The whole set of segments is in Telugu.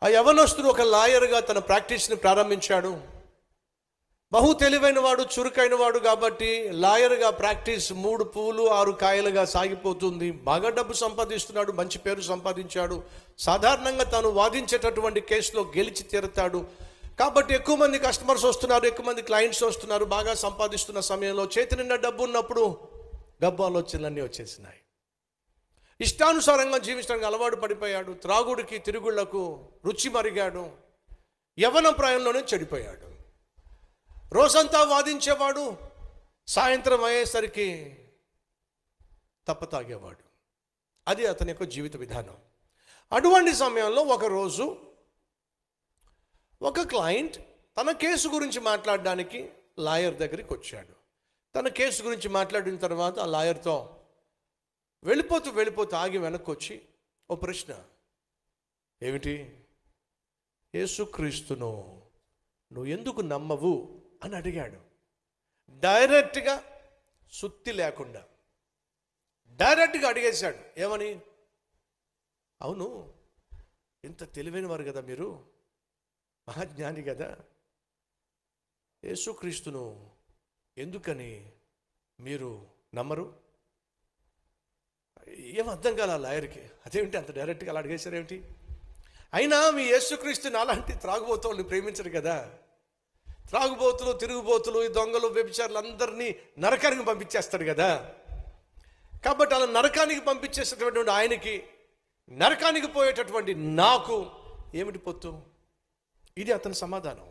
ఆ యవనస్తుడు ఒక లాయర్గా తన ప్రాక్టీస్ని ప్రారంభించాడు. బహు తెలివైన వాడు, చురుకైన వాడు కాబట్టి లాయర్గా ప్రాక్టీస్ 3 పువ్వులు 6 కాయలుగా సాగిపోతుంది. బాగా డబ్బు సంపాదిస్తున్నాడు, మంచి పేరు సంపాదించాడు. సాధారణంగా తాను వాదించేటటువంటి కేసులో గెలిచి తీరుతాడు కాబట్టి ఎక్కువ మంది కస్టమర్స్ వస్తున్నారు, ఎక్కువ మంది క్లయింట్స్ వస్తున్నారు. బాగా సంపాదిస్తున్న సమయంలో చేతి నిండా డబ్బు ఉన్నప్పుడు డబ్బు ఆలోచనలన్నీ వచ్చేసినాయి. ఇష్టానుసారంగా జీవించడానికి అలవాటు పడిపోయాడు. త్రాగుడికి తిరుగుళ్లకు రుచి మరిగాడు. యవ్వన ప్రాయంలోనే చెడిపోయాడు. రోజంతా వాదించేవాడు, సాయంత్రం అయ్యేసరికి తప్పతాగేవాడు. అది అతని యొక్క జీవిత విధానం. అటువంటి సమయంలో ఒకరోజు ఒక క్లయింట్ తన కేసు గురించి మాట్లాడడానికి లాయర్ దగ్గరికి వచ్చాడు. తన కేసు గురించి మాట్లాడిన తర్వాత ఆ లాయర్తో వెళ్ళిపోతూ ఆగి వెనక్కి వచ్చి ఓ ప్రశ్న, ఏమిటి? యేసుక్రీస్తును నువ్వు ఎందుకు నమ్మవు అని అడిగాడు. డైరెక్ట్గా, సుత్తి లేకుండా డైరెక్ట్గా అడిగేశాడు. ఏమని? అవును, ఇంత తెలివైన వారు కదా మీరు, మహాజ్ఞాని కదా, యేసుక్రీస్తును ఎందుకని మీరు నమ్మరు? ఏం అర్థం కాల లాయర్కి. అదేమిటి అంత డైరెక్ట్గా అలా అడిగేశారేమిటి? అయినా మీ యేసుక్రీస్తుని అలాంటి త్రాగుబోతుల్ని ప్రేమించరు కదా. త్రాగుబోతులు, తిరుగుబోతులు, ఈ దొంగలు, వ్యభిచారులు అందరినీ నరకానికి పంపించేస్తాడు కదా. కాబట్టి అలా నరకానికి పంపించేసేటటువంటి ఆయనకి, నరకానికి పోయేటటువంటి నాకు ఏమిటి పొత్తు? ఇది అతని సమాధానం.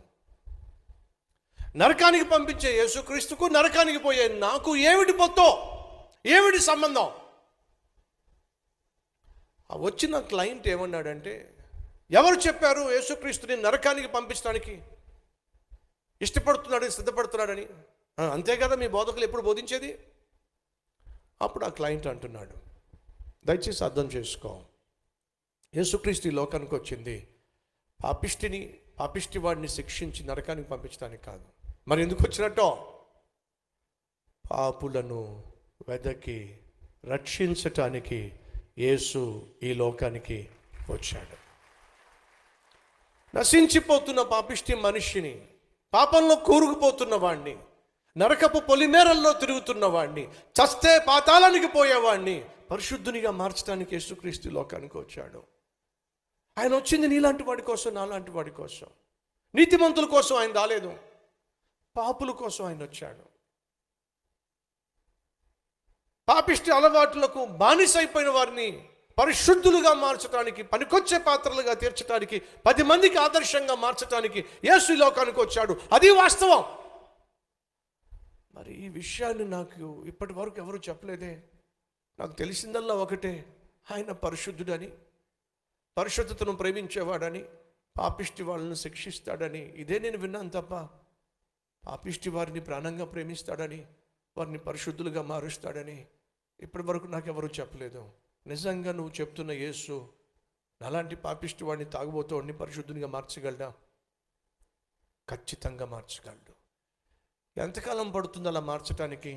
నరకానికి పంపించే యేసుక్రీస్తుకు, నరకానికి పోయే నాకు ఏమిటి పొత్తు? ఏమిటి సంబంధం? వచ్చిన క్లయింట్ ఏమన్నాడంటే, ఎవరు చెప్పారు యేసుక్రీస్తుని నరకానికి పంపించడానికి ఇష్టపడుతున్నాడని, సిద్ధపడుతున్నాడని? అంతే కదా మీ బోధకులు ఎప్పుడు బోధించేది. అప్పుడు ఆ క్లయింట్ అంటున్నాడు, దయచేసి అర్థం చేసుకో, యేసుక్రీస్తు ఈ లోకానికి వచ్చింది పాపిష్టి వాడిని శిక్షించి నరకానికి పంపించడానికి కాదు. మరి ఎందుకు వచ్చినట్టో? పాపులను వెదకి రక్షించటానికి యేసు ఈ లోకానికి వచ్చాడు. నశించిపోతున్న పాపిష్టి మనిషిని, పాపంలో కూరుకుపోతున్న వాడిని, నరకపు పొలిమేరల్లో తిరుగుతున్న వాడిని, చస్తే పాతాళానికి పోయేవాడిని పరిశుద్ధునిగా మార్చడానికి యేసుక్రీస్తు లోకానికి వచ్చాడు. ఆయన వచ్చింది నీలాంటి వాడి కోసం, నాలాంటి వాడి కోసం. నీతిమంతుల కోసం ఆయన రాలేదు, పాపుల కోసం ఆయన వచ్చాడు. పాపిష్టి అలవాట్లకు బానిసైపోయిన వారిని పరిశుద్ధులుగా మార్చడానికి, పనికొచ్చే పాత్రలుగా తీర్చడానికి, 10 మందికి ఆదర్శంగా మార్చడానికి యేసు ఈ లోకానికి వచ్చాడు. అది వాస్తవం. మరి ఈ విషయాన్ని నాకు ఇప్పటి వరకు ఎవరు చెప్పలేదే. నాకు తెలిసిందల్లా ఒకటే, ఆయన పరిశుద్ధుడని, పరిశుద్ధతను ప్రేమించేవాడని, పాపిష్టి వాళ్ళను శిక్షిస్తాడని. ఇదే నేను విన్నాను తప్ప పాపిష్టి వారిని ప్రాణంగా ప్రేమిస్తాడని, వారిని పరిశుద్ధులుగా మారుస్తాడని ఇప్పటి వరకు నాకెవరూ చెప్పలేదు. నిజంగా నువ్వు చెప్తున్న యేసు అలాంటి పాపిష్టి వాడిని, తాగుబోతువాడిని పరిశుద్ధునిగా మార్చగలడా? ఖచ్చితంగా మార్చగలడు. ఎంతకాలం పడుతుంది అలా మార్చడానికి?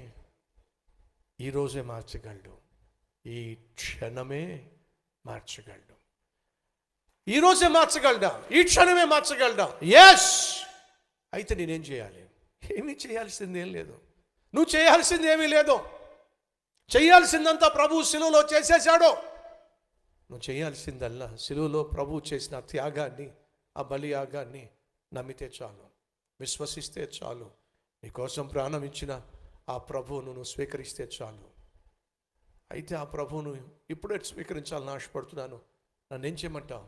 ఈరోజే మార్చగలడు, ఈ క్షణమే మార్చగలడు. ఈరోజే మార్చగలడా? ఈ క్షణమే మార్చగలడా? ఎస్. అయితే నేనేం చేయాలి? ఏమీ చేయాల్సిందేం లేదు. నువ్వు చేయాల్సింది ఏమీ లేదు. చేయాల్సిందంతా ప్రభువు శిలువలో చేసేశాడు. నువ్వు చేయాల్సిందల్లా శిలువలో ప్రభువు చేసిన త్యాగాన్ని, ఆ బలియాగాన్ని నమ్మితే చాలు, విశ్వసిస్తే చాలు. నీకోసం ప్రాణం ఇచ్చిన ఆ ప్రభువును నువ్వు స్వీకరిస్తే చాలు. అయితే ఆ ప్రభువును ఇప్పుడే స్వీకరించాలని ఆశపడుతున్నాను. నన్ను ఏం చేయమంటావు?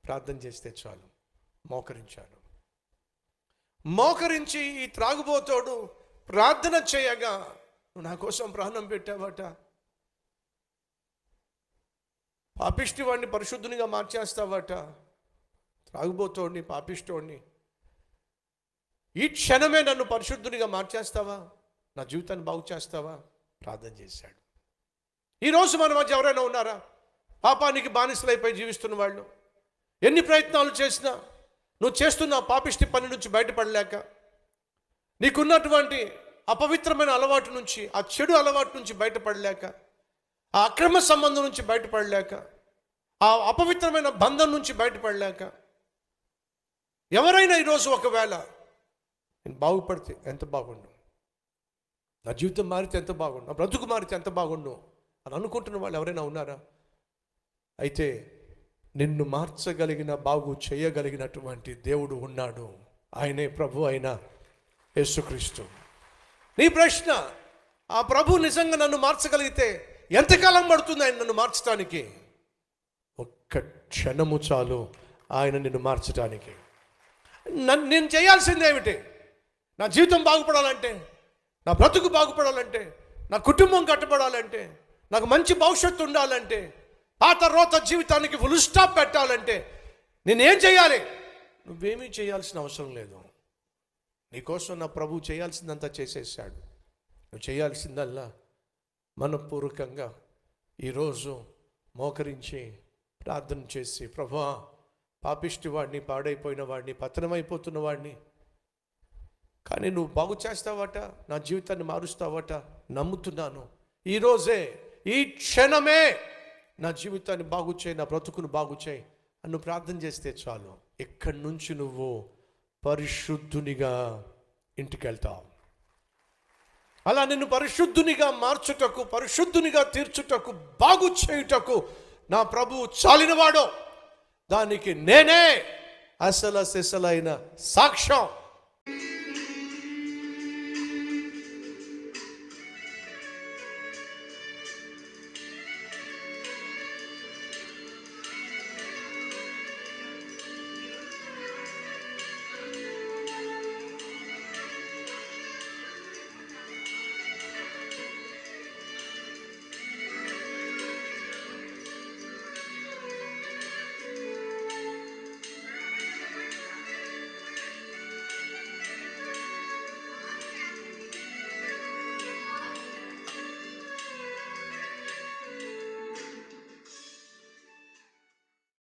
ప్రార్థన చేస్తే చాలు. మోకరించాను. మోకరించి ఈ త్రాగుబోతోడు ప్రార్థన చేయగా, నువ్వు నా కోసం ప్రాణం పెట్టావట, పాపిష్టి వాడిని పరిశుద్ధునిగా మార్చేస్తావట, త్రాగుబోతోడిని, పాపిష్టోడిని ఈ క్షణమే నన్ను పరిశుద్ధునిగా మార్చేస్తావా? నా జీవితాన్ని బాగు చేస్తావా? ప్రార్థన చేశాడు. ఈరోజు మన మధ్య ఎవరైనా ఉన్నారా పాపానికి బానిసలైపోయి జీవిస్తున్న వాళ్ళు? ఎన్ని ప్రయత్నాలు చేసినా నువ్వు చేస్తున్న పాపిష్టి పని నుంచి బయటపడలేక, నీకున్నటువంటి అపవిత్రమైన అలవాటు నుంచి, ఆ చెడు అలవాటు నుంచి బయటపడలేక, ఆ అక్రమ సంబంధం నుంచి బయటపడలేక, ఆ అపవిత్రమైన బంధం నుంచి బయటపడలేక ఎవరైనా ఈరోజు ఒకవేళ నేను బాగుపడితే ఎంత బాగుండు, నా జీవితం మారితే ఎంత బాగుండు, నా బ్రతుకు మారితే ఎంత బాగుండు అని అనుకుంటున్న వాళ్ళు ఎవరైనా ఉన్నారా? అయితే నిన్ను మార్చగలిగిన, బాగు చేయగలిగినటువంటి దేవుడు ఉన్నాడు. ఆయనే ప్రభు అయిన యేసుక్రీస్తు. నీ ప్రశ్న, ఆ ప్రభు నిజంగా నన్ను మార్చగలిగితే ఎంతకాలం పడుతుంది ఆయన నన్ను మార్చడానికి? ఒక్క క్షణము చాలు ఆయన నిన్ను మార్చడానికి. నేను చేయాల్సింది ఏమిటి? నా జీవితం బాగుపడాలంటే, నా బ్రతుకు బాగుపడాలంటే, నా కుటుంబం కట్టబడాలంటే, నాకు మంచి భవిష్యత్తు ఉండాలంటే, పాత రోత జీవితానికి ఫుల్ స్టాప్ పెట్టాలంటే నేనేం చేయాలి? నువ్వేమీ చేయాల్సిన అవసరం లేదు. నీకోసం నా ప్రభు చేయాల్సిందంతా చేసేసాడు. నువ్వు చేయాల్సిందల్లా మనపూర్వకంగా ఈరోజు మోకరించి ప్రార్థన చేసి, ప్రభువా, పాపిష్టి వాడిని, పాడైపోయిన వాడిని, పతనమైపోతున్న వాడిని, కానీ నువ్వు బాగు చేస్తావట, నా జీవితాన్ని మారుస్తావట నమ్ముతున్నాను. ఈరోజే, ఈ క్షణమే నా జీవితాన్ని బాగు చేయి, నా బ్రతుకును బాగు చేయి అని నువ్వు ప్రార్థన చేస్తే చాలు. ఇక్కడి నుంచి నువ్వు పరిశుద్ధునిగా ఇంటికి వెళ్తావు. అలా నిన్ను పరిశుద్ధునిగా మార్చుటకు, పరిశుద్ధునిగా తీర్చుటకు, బాగు చేయుటకు నా ప్రభువు చాలినవాడో, దానికి నేనే అసలైన సాక్ష్యం.